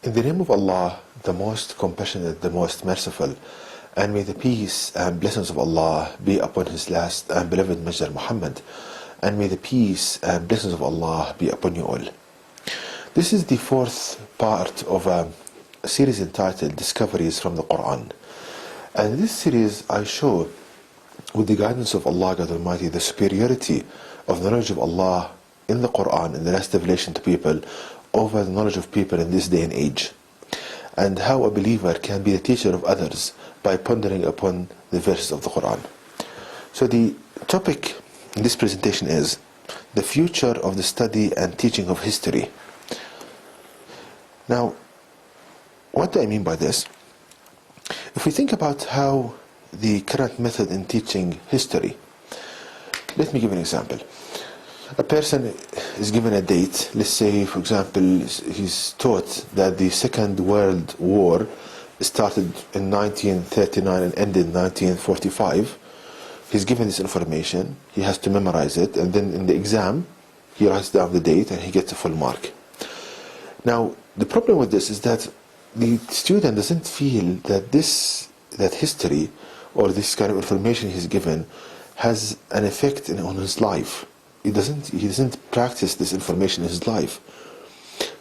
In the name of Allah, the most compassionate, the most merciful, and may the peace and blessings of Allah be upon His last and beloved Messenger Muhammad, and may the peace and blessings of Allah be upon you all. This is the fourth part of a series entitled Discoveries from the Quran. And in this series I show, with the guidance of Allah God Almighty, the superiority of the knowledge of Allah in the Quran, in the last revelation to people, over the knowledge of people in this day and age, and how a believer can be the teacher of others by pondering upon the verses of the Quran. So the topic in this presentation is the future of the study and teaching of history. Now, what do I mean by this? If we think about how the current method in teaching history, let me give an example. A person is given a date. Let's say, for example, he's taught that the Second World War started in 1939 and ended in 1945. He's given this information, he has to memorize it, and then in the exam he writes down the date and he gets a full mark. Now, the problem with this is that the student doesn't feel that history or this kind of information he's given has an effect on his life. He doesn't practice this information in his life.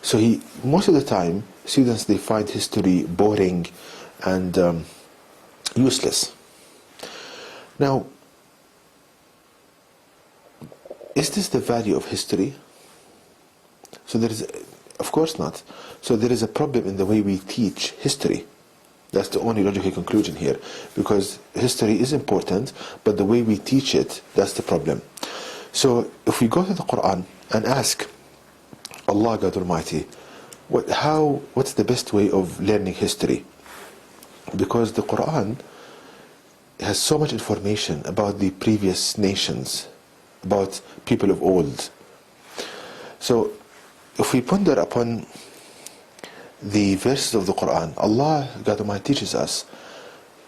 So most of the time, students, they find history boring and useless. Now, is this the value of history? So of course not. So there is a problem in the way we teach history. That's the only logical conclusion here, because history is important, but the way we teach it, that's the problem. So if we go to the Quran and ask Allah God Almighty, what's the best way of learning history? Because the Quran has so much information about the previous nations, about people of old. So if we ponder upon the verses of the Quran, Allah God Almighty teaches us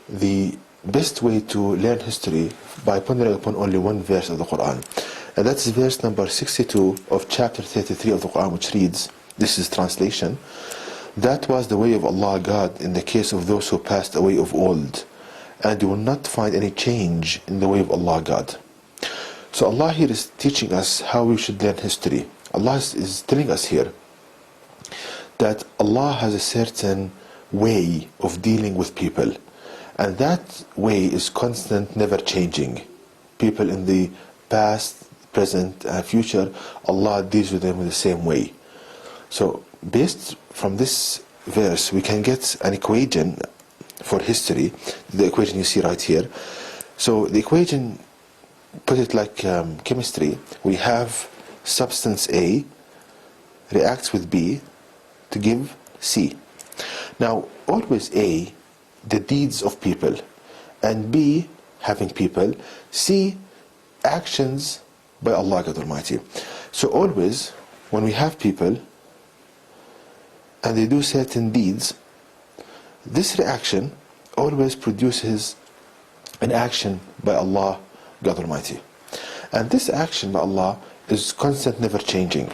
the best way to learn history by pondering upon only one verse of the Quran. And that's verse number 62 of chapter 33 of the Quran, which reads, this is translation: that was the way of Allah God in the case of those who passed away of old, and you will not find any change in the way of Allah God. So Allah here is teaching us how we should learn history. Allah is telling us here that Allah has a certain way of dealing with people, and that way is constant, never changing. People in the past, present, and future, Allah deals with them in the same way. So based from this verse, we can get an equation for history, the equation you see right here. So the equation, put it like chemistry. We have substance A reacts with B to give C. Now, always A, the deeds of people, and B, having people, C, actions by Allah God Almighty. So always, when we have people and they do certain deeds, this reaction always produces an action by Allah God Almighty. And this action by Allah is constant, never changing.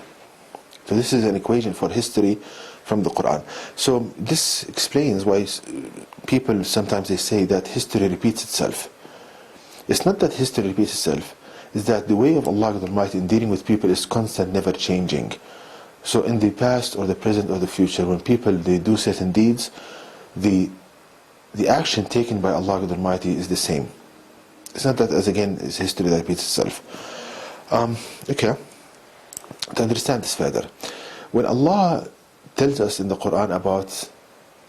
So this is an equation for history from the Quran. So this explains why people sometimes they say that history repeats itself. It's not that history repeats itself, it's that the way of Allah God Almighty in dealing with people is constant, never changing. So in the past or the present or the future, when people they do certain deeds, the action taken by Allah God Almighty is the same. It's not that, as again, is history that repeats itself. Okay. To understand this further, when Allah tells us in the Quran about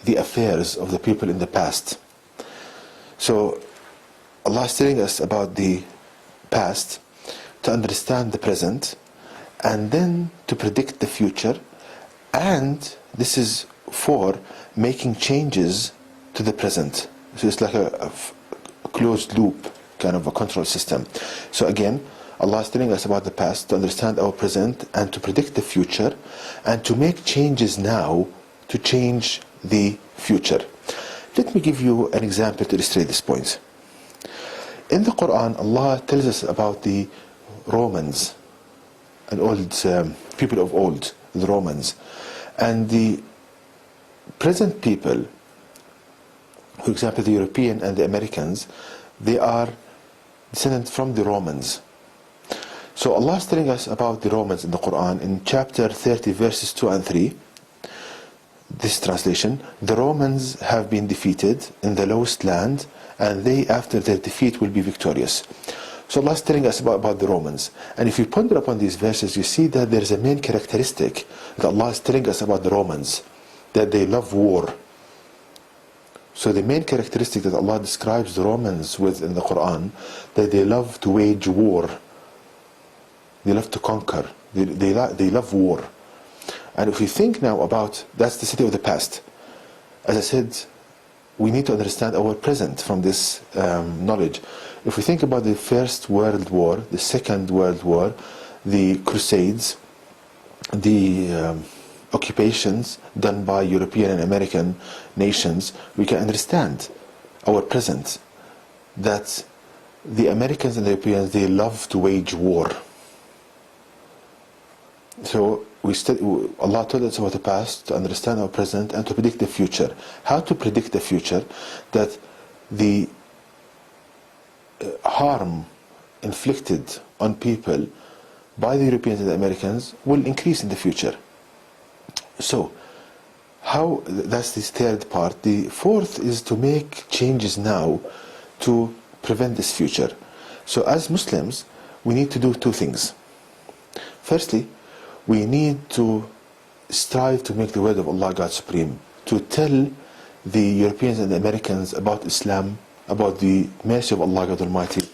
the affairs of the people in the past, so Allah is telling us about the past to understand the present, and then to predict the future, and this is for making changes to the present. So it's like a closed loop kind of a control system. So again, Allah is telling us about the past to understand our present and to predict the future, and to make changes now to change the future. Let me give you an example to illustrate this point. In the Quran, Allah tells us about the Romans, an old people of old, the Romans, and the present people, for example, the European and the Americans, they are descended from the Romans. So Allah is telling us about the Romans in the Quran in chapter 30 verses 2 and 3. This translation: the Romans have been defeated in the lowest land, and they after their defeat will be victorious. So Allah is telling us about the Romans. And if you ponder upon these verses, you see that there is a main characteristic that Allah is telling us about the Romans, that they love war. So the main characteristic that Allah describes the Romans with in the Quran, that they love to wage war. They love to conquer. They love war. And if we think now about, that's the city of the past. As I said, we need to understand our present from this knowledge. If we think about the First World War, the Second World War, the Crusades, the occupations done by European and American nations, we can understand our present, that the Americans and the Europeans, they love to wage war. So Allah told us about the past to understand our present and to predict the future. How to predict the future? That the harm inflicted on people by the Europeans and the Americans will increase in the future. So, that's this third part. The fourth is to make changes now to prevent this future. So as Muslims, we need to do two things. Firstly, we need to strive to make the word of Allah God Supreme, to tell the Europeans and the Americans about Islam, about the mercy of Allah God Almighty,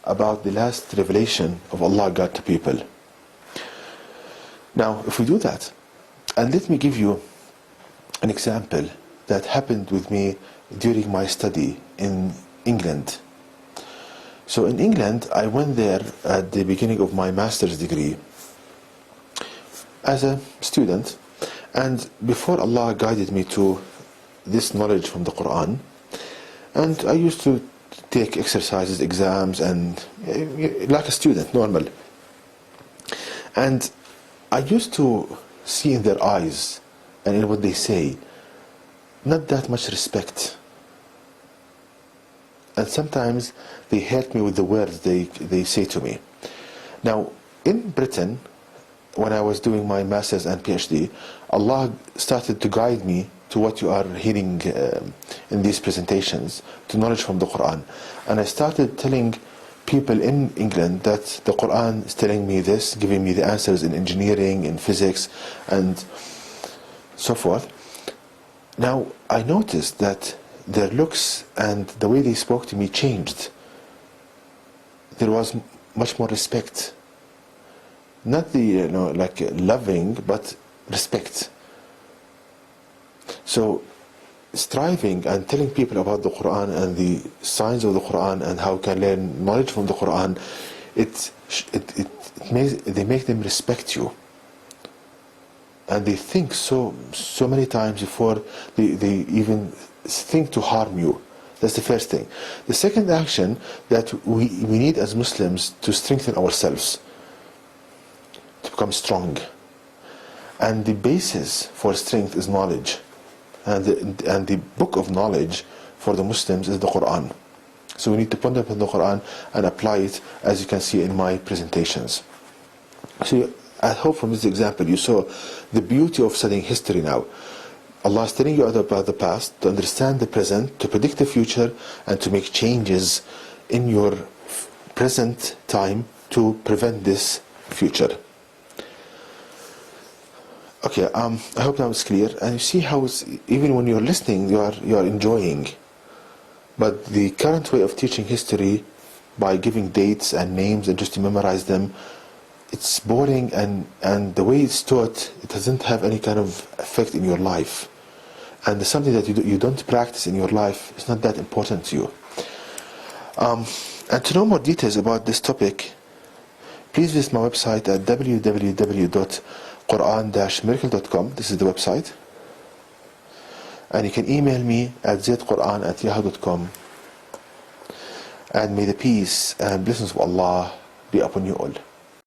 about the last revelation of Allah God to people. Now, if we do that, and let me give you an example that happened with me during my study in England. So in England, I went there at the beginning of my master's degree as a student, and before Allah guided me to this knowledge from the Quran, and I used to take exercises, exams, and like a student, normal. And I used to see in their eyes and in what they say not that much respect, and sometimes they hurt me with the words they say to me. Now in Britain, when I was doing my master's and PhD, Allah started to guide me to what you are hearing in these presentations, to knowledge from the Quran. And I started telling people in England that the Quran is telling me this, giving me the answers in engineering, in physics, and so forth. Now I noticed that their looks and the way they spoke to me changed. There was much more respect. Not the like loving, but respect. So striving and telling people about the Quran and the signs of the Quran and how can learn knowledge from the Quran, they make them respect you, and they think so many times before they even think to harm you. That's the first thing. The second action that we need as Muslims to strengthen ourselves, to become strong, and the basis for strength is knowledge. And the book of knowledge for the Muslims is the Quran. So we need to ponder upon the Quran and apply it, as you can see in my presentations. So I hope from this example you saw the beauty of studying history now. Allah is telling you about the past, to understand the present, to predict the future, and to make changes in your present time to prevent this future. Okay, I hope now it's clear, and you see how even when you're listening, you are enjoying. But the current way of teaching history, by giving dates and names and just to memorize them, it's boring, and the way it's taught, it doesn't have any kind of effect in your life. And it's something that you don't practice in your life. It's not that important to you. And to know more details about this topic, please visit my website at www.quran-miracle.com. This is the website. And you can email me at zaidquran@yahoo.com. And may the peace and blessings of Allah be upon you all.